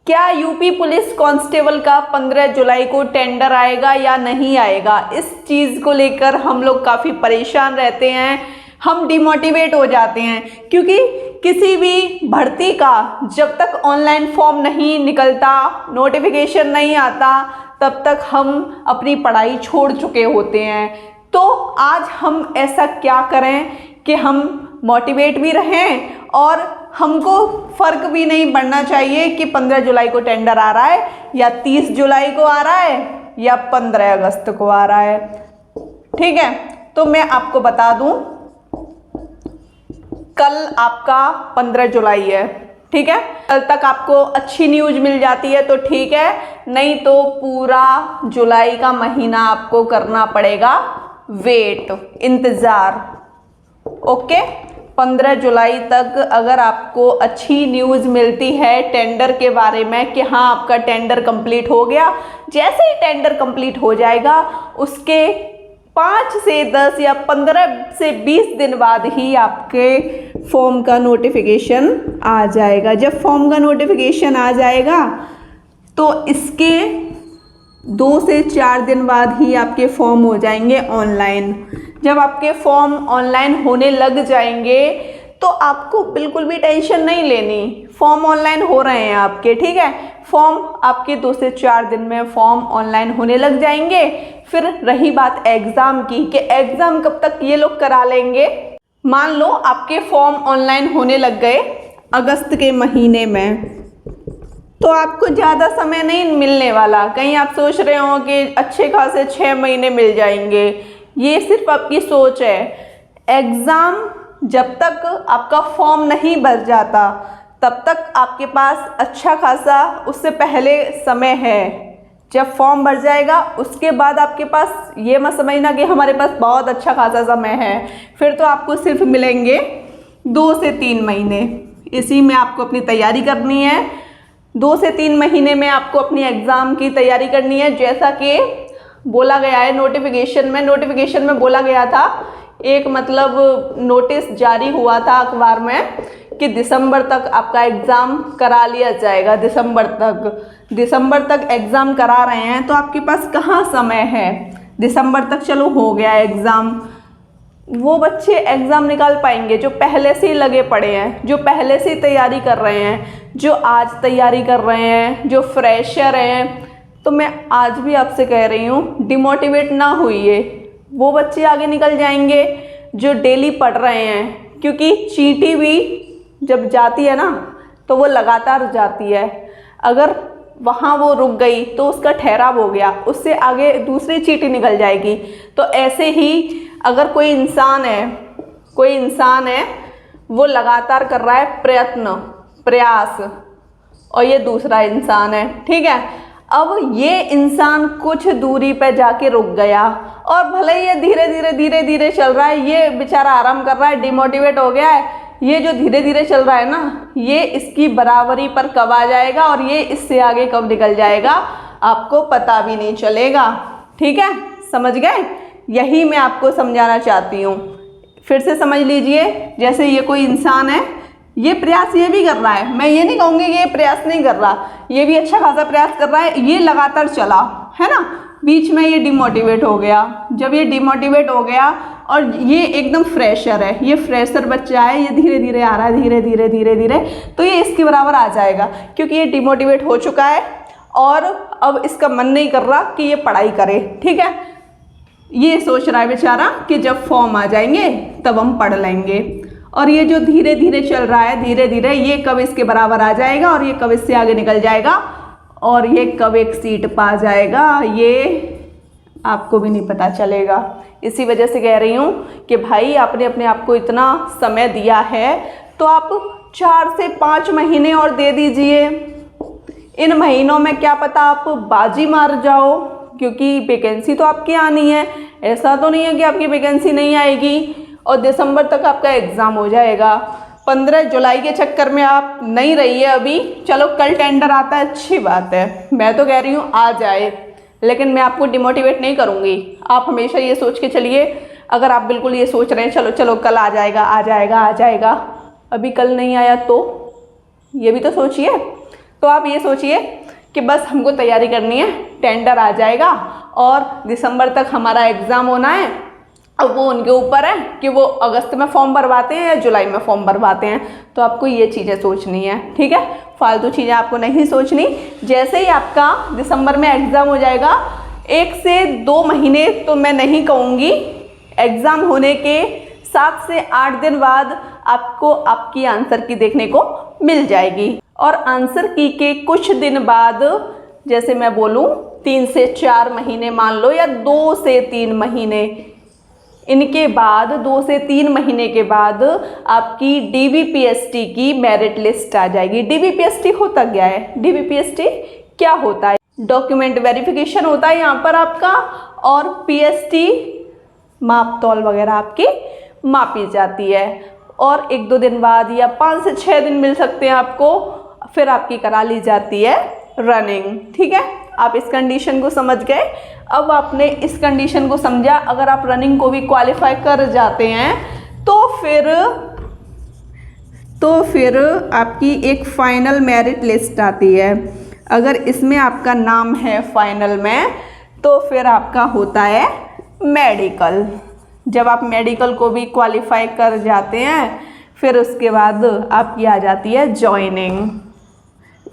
क्या UP police constable का 15 जुलाई को टेंडर आएगा या नहीं आएगा? इस चीज़ को लेकर हम लोग काफ़ी परेशान रहते हैं, हम डिमोटिवेट हो जाते हैं, क्योंकि किसी भी भर्ती का जब तक ऑनलाइन फॉर्म नहीं निकलता, नोटिफिकेशन नहीं आता, तब तक हम अपनी पढ़ाई छोड़ चुके होते हैं। तो आज हम ऐसा क्या करें कि हम मोटिवेट भी रहें और हमको फ़र्क भी नहीं पड़ना चाहिए कि 15 जुलाई को टेंडर आ रहा है या 30 जुलाई को आ रहा है या 15 अगस्त को आ रहा है। ठीक है, तो मैं आपको बता दूं, कल आपका 15 जुलाई है। ठीक है, कल तक आपको अच्छी न्यूज़ मिल जाती है तो ठीक है, नहीं तो पूरा जुलाई का महीना आपको करना पड़ेगा वेट, इंतज़ार। ओके, 15 जुलाई तक अगर आपको अच्छी न्यूज़ मिलती है टेंडर के बारे में कि हाँ आपका टेंडर कंप्लीट हो गया, जैसे ही टेंडर कंप्लीट हो जाएगा उसके 5 से 10 या 15 से 20 दिन बाद ही आपके फॉर्म का नोटिफिकेशन आ जाएगा। जब फॉर्म का नोटिफिकेशन आ जाएगा तो इसके 2 से 4 दिन बाद ही आपके फॉर्म हो जाएंगे ऑनलाइन। जब आपके फॉर्म ऑनलाइन होने लग जाएंगे तो आपको बिल्कुल भी टेंशन नहीं लेनी, फॉर्म ऑनलाइन हो रहे हैं आपके। ठीक है, फॉर्म आपके 2 से 4 दिन में फॉर्म ऑनलाइन होने लग जाएंगे। फिर रही बात एग्ज़ाम की कि एग्ज़ाम कब तक ये लोग करा लेंगे। मान लो आपके फॉर्म ऑनलाइन होने लग गए अगस्त के महीने में, तो आपको ज़्यादा समय नहीं मिलने वाला। कहीं आप सोच रहे हो कि अच्छे खासे 6 महीने मिल जाएंगे, ये सिर्फ आपकी सोच है। एग्ज़ाम जब तक आपका फॉर्म नहीं भर जाता तब तक आपके पास अच्छा खासा उससे पहले समय है। जब फॉर्म भर जाएगा उसके बाद आपके पास ये मत समझना कि हमारे पास बहुत अच्छा खासा समय है, फिर तो आपको सिर्फ मिलेंगे 2 से 3 महीने। इसी में आपको अपनी तैयारी करनी है। 2 से 3 महीने में आपको अपनी एग्ज़ाम की तैयारी करनी है। जैसा कि बोला गया है नोटिफिकेशन में बोला गया था, एक मतलब नोटिस जारी हुआ था अखबार में कि दिसंबर तक आपका एग्ज़ाम करा लिया जाएगा। दिसंबर तक एग्ज़ाम करा रहे हैं तो आपके पास कहाँ समय है। दिसंबर तक चलो हो गया एग्ज़ाम, वो बच्चे एग्ज़ाम निकाल पाएंगे जो पहले से ही लगे पड़े हैं, जो पहले से ही तैयारी कर रहे हैं, जो आज तैयारी कर रहे हैं, जो फ्रेशर हैं। तो मैं आज भी आपसे कह रही हूँ, डिमोटिवेट ना होइए, वो बच्चे आगे निकल जाएंगे जो डेली पढ़ रहे हैं। क्योंकि चींटी भी जब जाती है ना तो वो लगातार जाती है, अगर वहाँ वो रुक गई तो उसका ठहराव हो गया, उससे आगे दूसरी चींटी निकल जाएगी। तो ऐसे ही अगर कोई इंसान है वो लगातार कर रहा है प्रयास, और ये दूसरा इंसान है। ठीक है, अब ये इंसान कुछ दूरी पे जाके रुक गया और भले ये धीरे धीरे चल रहा है, ये बेचारा आराम कर रहा है, डिमोटिवेट हो गया है। ये जो धीरे धीरे चल रहा है ना, ये इसकी बराबरी पर कब आ जाएगा और ये इससे आगे कब निकल जाएगा आपको पता भी नहीं चलेगा। ठीक है, समझ गए? यही मैं आपको समझाना चाहती हूँ। फिर से समझ लीजिए, जैसे ये कोई इंसान है, ये प्रयास ये भी कर रहा है, मैं ये नहीं कहूँगी कि ये प्रयास नहीं कर रहा, ये भी अच्छा खासा प्रयास कर रहा है, ये लगातार चला है ना। बीच में ये डिमोटिवेट हो गया। जब ये डिमोटिवेट हो गया और ये एकदम फ्रेशर है, ये फ्रेशर बच्चा है, ये धीरे धीरे आ रहा है, धीरे धीरे, तो ये इसके बराबर आ जाएगा, क्योंकि ये डिमोटिवेट हो चुका है और अब इसका मन नहीं कर रहा कि ये पढ़ाई करे। ठीक है, ये सोच रहा है बेचारा कि जब फॉर्म आ जाएंगे तब हम पढ़ लेंगे। और ये जो धीरे धीरे चल रहा है, धीरे धीरे, ये कब इसके बराबर आ जाएगा और ये कब इससे आगे निकल जाएगा और ये कब एक सीट पा जाएगा, ये आपको भी नहीं पता चलेगा। इसी वजह से कह रही हूँ कि भाई आपने अपने आप को इतना समय दिया है तो आप 4 से 5 महीने और दे दीजिए। इन महीनों में क्या पता आप बाजी मार जाओ, क्योंकि वैकेंसी तो आपकी आनी है। ऐसा तो नहीं है कि आपकी वैकेंसी नहीं आएगी और दिसंबर तक आपका एग्ज़ाम हो जाएगा। 15 जुलाई के चक्कर में आप नहीं रहिए अभी। चलो कल टेंडर आता है, अच्छी बात है, मैं तो कह रही हूँ आ जाए, लेकिन मैं आपको डिमोटिवेट नहीं करूँगी। आप हमेशा ये सोच के चलिए, अगर आप बिल्कुल ये सोच रहे हैं चलो चलो कल आ जाएगा, अभी कल नहीं आया तो ये भी तो सोचिए। तो आप ये सोचिए कि बस हमको तैयारी करनी है, टेंडर आ जाएगा और दिसंबर तक हमारा एग्ज़ाम होना है। अब वो उनके ऊपर है कि वो अगस्त में फॉर्म भरवाते हैं या जुलाई में फॉर्म भरवाते हैं। तो आपको ये चीज़ें सोचनी है, ठीक है, फालतू चीज़ें आपको नहीं सोचनी। जैसे ही आपका दिसंबर में एग्ज़ाम हो जाएगा, 1 से 2 महीने तो मैं नहीं कहूँगी, एग्ज़ाम होने के 7 से 8 दिन बाद आपको आपकी आंसर की देखने को मिल जाएगी। और आंसर की के कुछ दिन बाद, जैसे मैं बोलूँ 3 से 4 महीने मान लो, या 2 से 3 महीने, इनके बाद 2 से 3 महीने के बाद आपकी DVPST की मेरिट लिस्ट आ जाएगी। DVPST होता क्या है? DVPST क्या होता है? डॉक्यूमेंट वेरिफिकेशन होता है यहाँ पर आपका, और PST माप तौल वगैरह आपकी मापी जाती है। और 1-2 दिन बाद या 5 से 6 दिन मिल सकते हैं आपको, फिर आपकी करा ली जाती है रनिंग, ठीक है। आप इस कंडीशन को समझ गए। अब आपने इस कंडीशन को समझा, अगर आप रनिंग को भी क्वालिफाई कर जाते हैं तो फिर आपकी एक फाइनल मेरिट लिस्ट आती है। अगर इसमें आपका नाम है फाइनल में, तो फिर आपका होता है मेडिकल। जब आप मेडिकल को भी क्वालिफाई कर जाते हैं, फिर उसके बाद आपकी आ जाती है जॉइनिंग।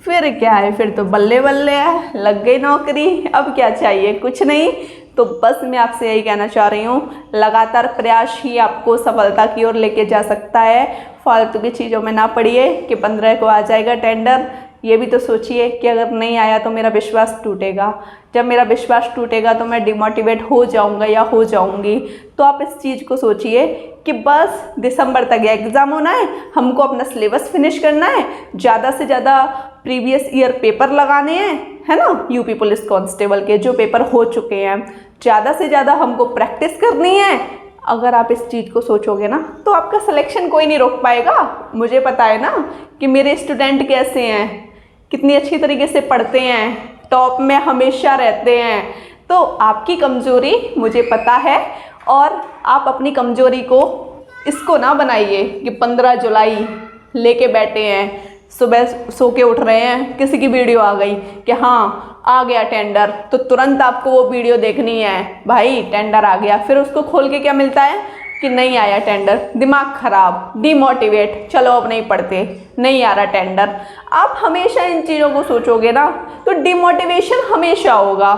फिर क्या है, फिर तो बल्ले बल्ले है, लग गई नौकरी। अब क्या चाहिए? कुछ नहीं। तो बस मैं आपसे यही कहना चाह रही हूँ, लगातार प्रयास ही आपको सफलता की ओर लेके जा सकता है। फालतू की चीज़ों में ना पड़िए कि 15 को आ जाएगा टेंडर। ये भी तो सोचिए कि अगर नहीं आया तो मेरा विश्वास टूटेगा। जब मेरा विश्वास टूटेगा तो मैं डिमोटिवेट हो जाऊंगा या हो जाऊंगी। तो आप इस चीज़ को सोचिए कि बस दिसंबर तक एग्ज़ाम होना है, हमको अपना सिलेबस फिनिश करना है, ज़्यादा से ज़्यादा प्रीवियस ईयर पेपर लगाने हैं, है ना, यूपी पुलिस कांस्टेबल के जो पेपर हो चुके हैं, ज़्यादा से ज़्यादा हमको प्रैक्टिस करनी है। अगर आप इस चीज़ को सोचोगे ना, तो आपका सिलेक्शन कोई नहीं रोक पाएगा। मुझे पता है ना कि मेरे स्टूडेंट कैसे हैं, कितनी अच्छी तरीके से पढ़ते हैं, टॉप में हमेशा रहते हैं। तो आपकी कमज़ोरी मुझे पता है, और आप अपनी कमज़ोरी को इसको ना बनाइए कि 15 जुलाई लेके बैठे हैं, सुबह सो के उठ रहे हैं, किसी की वीडियो आ गई कि हाँ आ गया टेंडर, तो तुरंत आपको वो वीडियो देखनी है। भाई टेंडर आ गया, फिर उसको खोल के क्या मिलता है कि नहीं आया टेंडर, दिमाग खराब, डिमोटिवेट, चलो अब नहीं पढ़ते, नहीं आ रहा टेंडर। आप हमेशा इन चीज़ों को सोचोगे ना तो डिमोटिवेशन हमेशा होगा।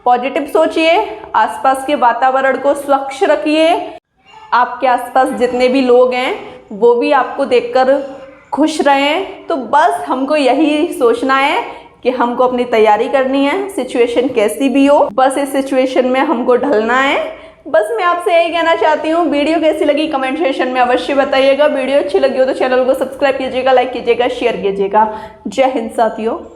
पॉजिटिव सोचिए, आसपास के वातावरण को स्वच्छ रखिए, आपके आसपास जितने भी लोग हैं वो भी आपको देखकर खुश रहें। तो बस हमको यही सोचना है कि हमको अपनी तैयारी करनी है, सिचुएशन कैसी भी हो, बस इस सिचुएशन में हमको ढलना है। बस मैं आपसे यही कहना चाहती हूँ। वीडियो कैसी लगी कमेंट सेक्शन में अवश्य बताइएगा। वीडियो अच्छी लगी हो तो चैनल को सब्सक्राइब कीजिएगा, लाइक कीजिएगा, शेयर कीजिएगा। जय हिंद साथियों।